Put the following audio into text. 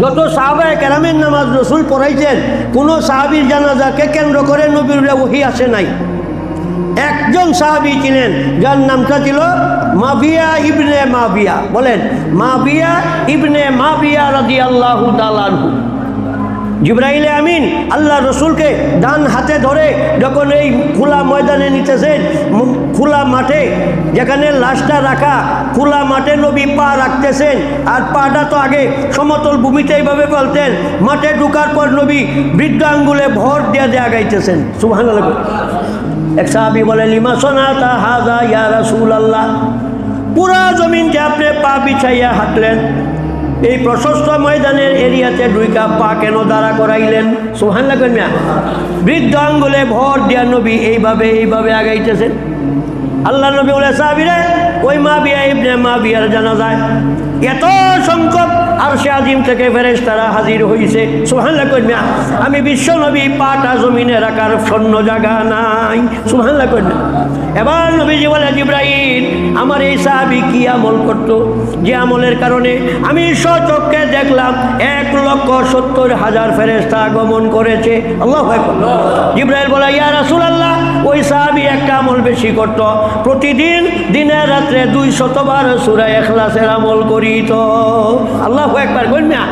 যত সাহাবায়ে কেরামের নামাজ রসুল পড়াইছেন, কোন সাহাবীর জানাজাকে কেন্দ্র করে নবীর ওহী আসে নাই। একজন সাহাবী ছিলেন যার নামটা ছিল মাবিয়া ইবনে মাবিয়া। বলেন, মাবিয়া ইবনে মাবিয়া রাদিয়াল্লাহু তাআলা আনহু। জিবরাইল আমিন আল্লাহ রসুলকে ডান হাতে ধরে যখন এই খোলা ময়দানে নিতেছেন, খোলা মাঠে যেখানে লাশটা রাখা, খোলা মাঠে নবী পা রাখতেছেন, আর পাটা তো আগে সমতল ভূমিতে এইভাবে বলতেন। মাঠে ঢুকার পর নবী বৃদ্ধ আঙ্গুলে ভর দিয়ে আগাইতেছেন। সুবহানাল্লাহ। এক সাহাবী বলে, লিমা সনাতা হাযা ইয়া রাসূলুল্লাহ, পুরা জমিনকে আপনি পা বিছাইয়া হাঁটলেন, এই প্রশস্ত ময়দানের এরিয়াতে দুইটা পা কেন দাঁড়া করাইলেন? সুবহানাল্লাহ কইনা। বৃদ্ধ আঙ্গুলে ভর দিয়া নবী এইভাবে আগাইতেছেন। আল্লাহ নবী বলে, সাহাবীরা ওই মাবিয়া ইবনে মাবিয়ার জানাজায় এত সংখ্যক আরশে আজিম থেকে ফেরেশতারা হাজির হইছে। সুবহানাল্লাহ কইনা। আমি বিশ্ব নবী পাটা জমিনে রাখার শূন্য জায়গা নাই। সুবহানাল্লাহ কইনা। এবার নবীজি বলে, জিবরাইল আমার এই সাহাবী কি আমল করত, যে আমলের কারণে আমি স্বচক্ষে দেখলাম 1,70,000 ফেরেশতা আগমন করেছে। আল্লাহু আকবার। জিবরাইল বলে, ইয়া রাসূলুল্লাহ, ওই সাহাবী একটা আমল বেশি করত, প্রতিদিন দিনে রাত্রে 200 বার সূরা ইখলাসের আমল করিত। আল্লাহু আকবার কইনা।